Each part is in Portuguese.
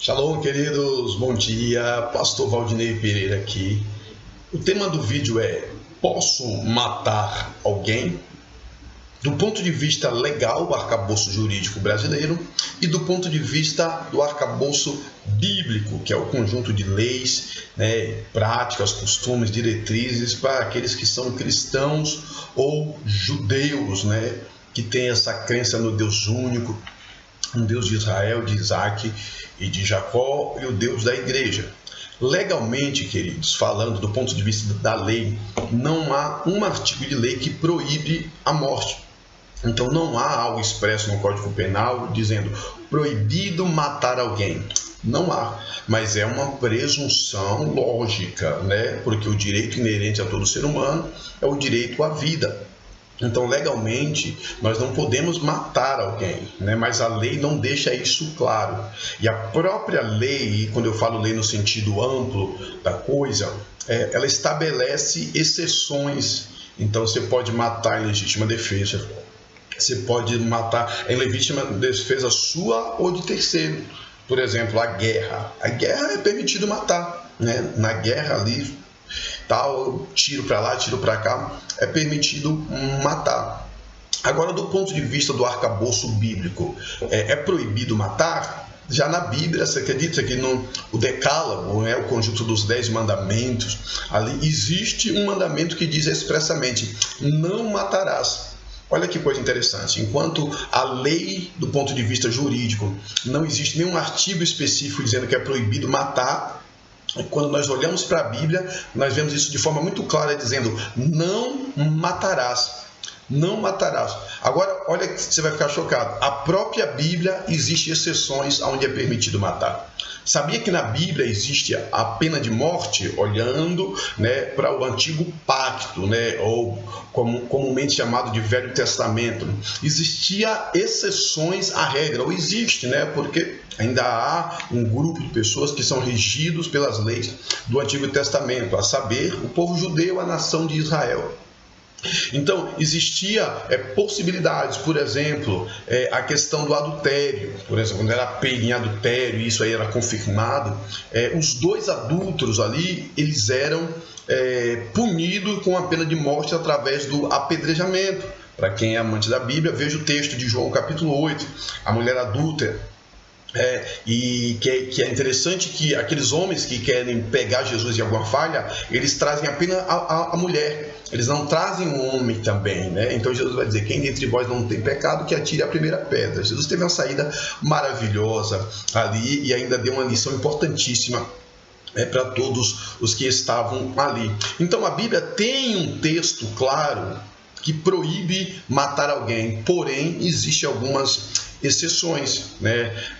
Shalom, queridos, bom dia, Pastor Valdinei Pereira aqui. O tema do vídeo é: posso matar alguém? Do ponto de vista legal do arcabouço jurídico brasileiro e do ponto de vista do arcabouço bíblico, que é o conjunto de leis, práticas, costumes, diretrizes para aqueles que são cristãos ou judeus, que têm essa crença no Deus único, um Deus de Israel, de Isaac e de Jacó, e o Deus da igreja. Legalmente, queridos, falando do ponto de vista da lei, não há um artigo de lei que proíbe a morte. Então não há algo expresso no Código Penal dizendo proibido matar alguém. Não há, mas é uma presunção lógica, porque o direito inerente a todo ser humano é o direito à vida. Então, legalmente, nós não podemos matar alguém, mas a lei não deixa isso claro. E a própria lei, quando eu falo lei no sentido amplo da coisa, ela estabelece exceções. Então, você pode matar em legítima defesa, você pode matar em legítima defesa sua ou de terceiro. Por exemplo, a guerra. A guerra é permitido matar, Na guerra ali, tal, tiro para lá, tiro para cá, é permitido matar. Agora, do ponto de vista do arcabouço bíblico, é proibido matar? Já na Bíblia, você acredita que no Decálogo, o conjunto dos 10 mandamentos, ali existe um mandamento que diz expressamente: não matarás. Olha que coisa interessante. Enquanto a lei, do ponto de vista jurídico, não existe nenhum artigo específico dizendo que é proibido matar, quando nós olhamos para a Bíblia, nós vemos isso de forma muito clara, dizendo: não matarás. Não matarás. Agora, olha que você vai ficar chocado. A própria Bíblia existe exceções onde é permitido matar. Sabia que na Bíblia existe a pena de morte, olhando para o Antigo Pacto, ou comumente chamado de Velho Testamento? Existia exceções à regra, ou existe, porque ainda há um grupo de pessoas que são regidos pelas leis do Antigo Testamento, a saber, o povo judeu, a nação de Israel. Então, existia possibilidades, por exemplo, a questão do adultério. Por exemplo, quando era pego em adultério, e isso aí era confirmado, os dois adúlteros ali, eles eram punidos com a pena de morte através do apedrejamento. Para quem é amante da Bíblia, veja o texto de João capítulo 8, a mulher adúltera. E que é interessante que aqueles homens que querem pegar Jesus em alguma falha, eles trazem apenas a mulher, eles não trazem o homem também, Então Jesus vai dizer: quem dentre vós não tem pecado, que atire a primeira pedra. Jesus teve uma saída maravilhosa ali e ainda deu uma lição importantíssima para todos os que estavam ali. Então a Bíblia tem um texto claro que proíbe matar alguém, porém existem algumas exceções,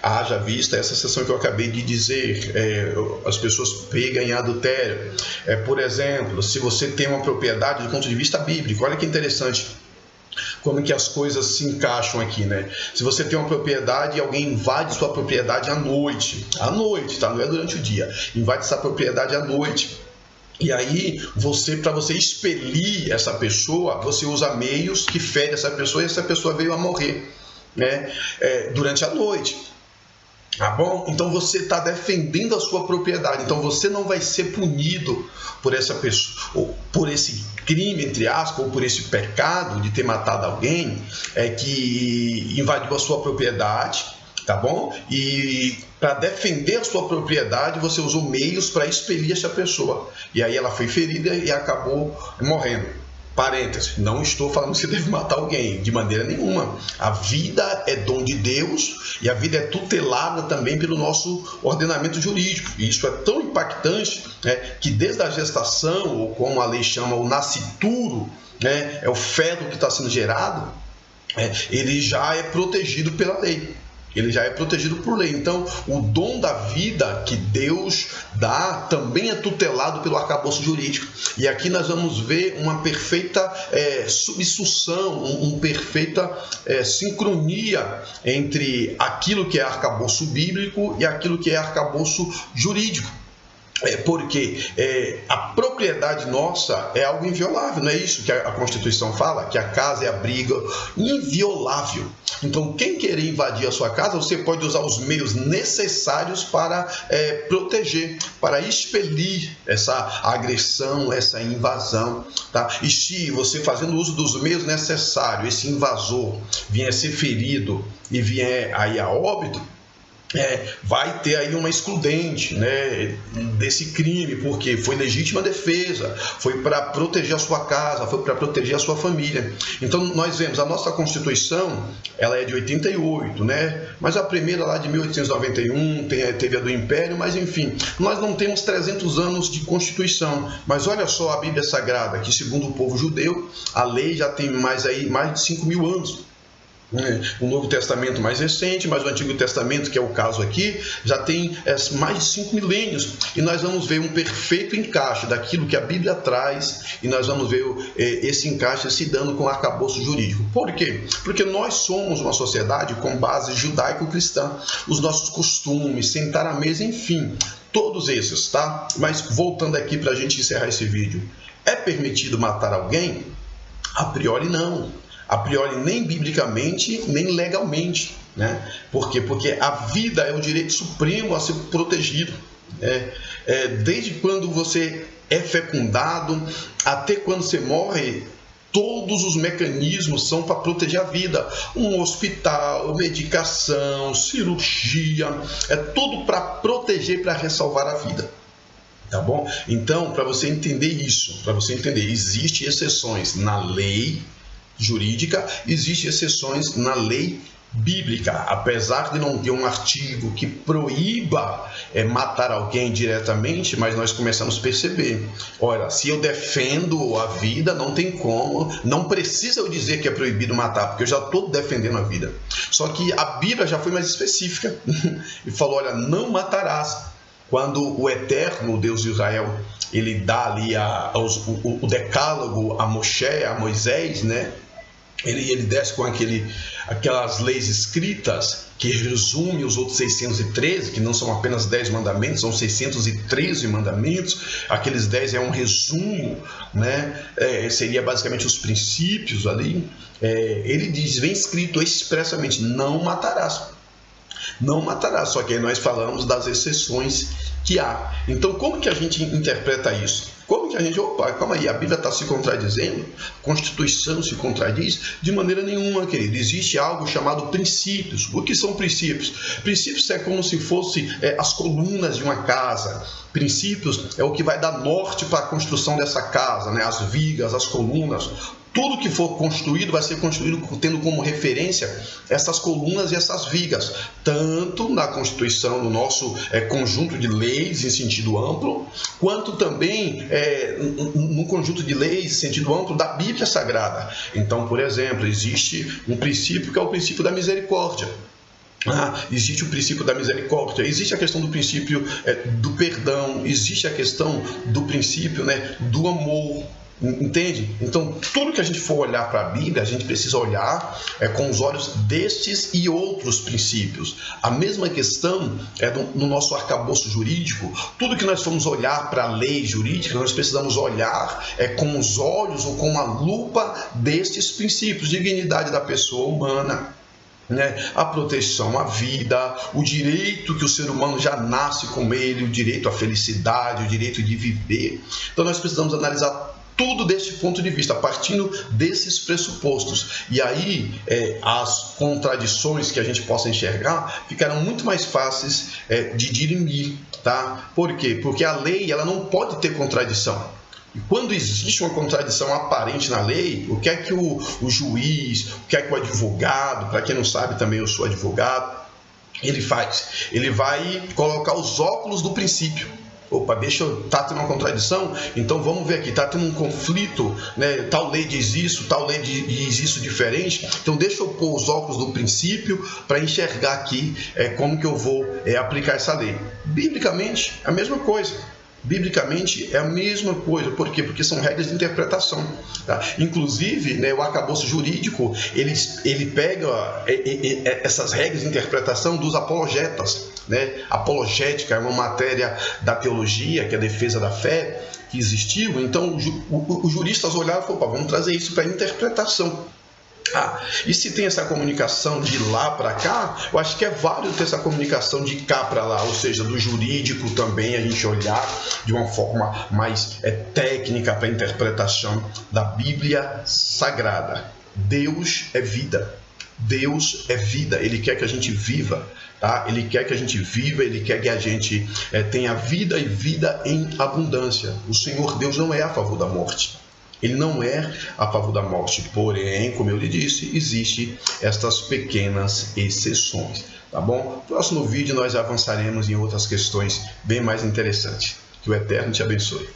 Haja vista essa exceção que eu acabei de dizer, as pessoas pegam em adultério. Por exemplo, se você tem uma propriedade do ponto de vista bíblico, olha que interessante como que as coisas se encaixam aqui, Se você tem uma propriedade e alguém invade sua propriedade à noite, tá? Não é durante o dia, invade essa propriedade à noite. E aí, para você expelir essa pessoa, você usa meios que ferem essa pessoa, e essa pessoa veio a morrer, durante a noite. Tá bom? Então você está defendendo a sua propriedade. Então você não vai ser punido por essa pessoa, ou por esse crime, entre aspas, ou por esse pecado de ter matado alguém que invadiu a sua propriedade. Tá bom? E para defender a sua propriedade, você usou meios para expelir essa pessoa. E aí ela foi ferida e acabou morrendo. Parênteses, não estou falando que você deve matar alguém, de maneira nenhuma. A vida é dom de Deus e a vida é tutelada também pelo nosso ordenamento jurídico. E isso é tão impactante que desde a gestação, ou como a lei chama, o nascituro, é o feto que está sendo gerado, ele já é protegido pela lei. Ele já é protegido por lei. Então, o dom da vida que Deus dá também é tutelado pelo arcabouço jurídico. E aqui nós vamos ver uma perfeita subsução, uma perfeita sincronia entre aquilo que é arcabouço bíblico e aquilo que é arcabouço jurídico. Porque a propriedade nossa é algo inviolável, não é isso que a Constituição fala? Que a casa é abrigo inviolável. Então, quem querer invadir a sua casa, você pode usar os meios necessários para proteger, para expelir essa agressão, essa invasão. Tá? E se você, fazendo uso dos meios necessários, esse invasor vier a ser ferido e vier aí a óbito, vai ter aí uma excludente, né, desse crime, porque foi legítima defesa, foi para proteger a sua casa, foi para proteger a sua família. Então nós vemos, a nossa Constituição, ela é de 88, né, mas a primeira lá de 1891, teve a do Império, mas enfim, nós não temos 300 anos de Constituição, mas olha só a Bíblia Sagrada, que segundo o povo judeu, a lei já tem mais de 5.000 anos. O Novo Testamento mais recente, mas o Antigo Testamento, que é o caso aqui, já tem mais de 5 milênios, e nós vamos ver um perfeito encaixe daquilo que a Bíblia traz, e nós vamos ver esse encaixe se dando com o arcabouço jurídico. Por quê? Porque nós somos uma sociedade com base judaico-cristã, os nossos costumes, sentar à mesa, enfim, todos esses, tá? Mas voltando aqui para a gente encerrar esse vídeo, é permitido matar alguém? A priori não. A priori, nem biblicamente, nem legalmente, né? Por quê? Porque a vida é o direito supremo a ser protegido. Desde quando você é fecundado até quando você morre, todos os mecanismos são para proteger a vida. Um hospital, medicação, cirurgia, é tudo para proteger, para ressalvar a vida. Tá bom? Então, para você entender isso, existem exceções na lei jurídica, existem exceções na lei bíblica, apesar de não ter um artigo que proíba matar alguém diretamente, mas nós começamos a perceber, olha, se eu defendo a vida, não tem como, não precisa eu dizer que é proibido matar, porque eu já estou defendendo a vida. Só que a Bíblia já foi mais específica e falou, olha, não matarás. Quando o eterno Deus de Israel, ele dá ali o decálogo a Moisés, né? Ele desce com aquelas leis escritas que resume os outros 613, que não são apenas 10 mandamentos, são 613 mandamentos. Aqueles 10 é um resumo, né? Seria basicamente os princípios ali. Ele diz, vem escrito expressamente, não matarás. Não matarás, só que aí nós falamos das exceções que há. Então, como que a gente interpreta isso? Como que a gente, calma aí, a Bíblia está se contradizendo? A Constituição se contradiz? De maneira nenhuma, querido. Existe algo chamado princípios. O que são princípios? Princípios é como se fosse as colunas de uma casa. Princípios é o que vai dar norte para a construção dessa casa, né? As vigas, as colunas. Tudo que for construído vai ser construído tendo como referência essas colunas e essas vigas, tanto na Constituição, no nosso conjunto de leis em sentido amplo, quanto também no conjunto de leis em sentido amplo da Bíblia Sagrada. Então, por exemplo, existe um princípio que é o princípio da misericórdia. Existe o princípio da misericórdia, existe a questão do princípio do perdão, existe a questão do princípio, né, do amor. Entende? Então, tudo que a gente for olhar para a Bíblia, a gente precisa olhar com os olhos destes e outros princípios. A mesma questão no nosso arcabouço jurídico. Tudo que nós formos olhar para a lei jurídica, nós precisamos olhar com os olhos ou com a lupa destes princípios. Dignidade da pessoa humana, né? A proteção à vida, o direito que o ser humano já nasce com ele, o direito à felicidade, o direito de viver. Então, nós precisamos analisar tudo desse ponto de vista, partindo desses pressupostos. E aí, as contradições que a gente possa enxergar ficarão muito mais fáceis de dirimir, tá? Por quê? Porque a lei, ela não pode ter contradição. E quando existe uma contradição aparente na lei, o que é que o juiz, o que é que o advogado, para quem não sabe também eu sou advogado, ele faz? Ele vai colocar os óculos do princípio. Opa, tá tendo uma contradição? Então vamos ver aqui, tá tendo um conflito, né? Tal lei diz isso, tal lei diz isso diferente. Então deixa eu pôr os óculos do princípio para enxergar aqui como que eu vou aplicar essa lei. Biblicamente, é a mesma coisa. Biblicamente é a mesma coisa. Por quê? Porque são regras de interpretação, tá? Inclusive, né, o arcabouço jurídico ele pega essas regras de interpretação dos apologetas. né? Apologética é uma matéria da teologia, que é a defesa da fé, que existiu. Então os juristas olharam e falaram: vamos trazer isso para a interpretação. E se tem essa comunicação de lá para cá, eu acho que é válido ter essa comunicação de cá para lá, ou seja, do jurídico também, a gente olhar de uma forma mais técnica para a interpretação da Bíblia Sagrada. Deus é vida. Deus é vida. Ele quer que a gente viva, tá? Ele quer que a gente viva, Ele quer que a gente tenha vida e vida em abundância. O Senhor Deus não é a favor da morte. Ele não é a favor da morte, porém, como eu lhe disse, existem estas pequenas exceções, tá bom? No próximo vídeo nós avançaremos em outras questões bem mais interessantes. Que o Eterno te abençoe.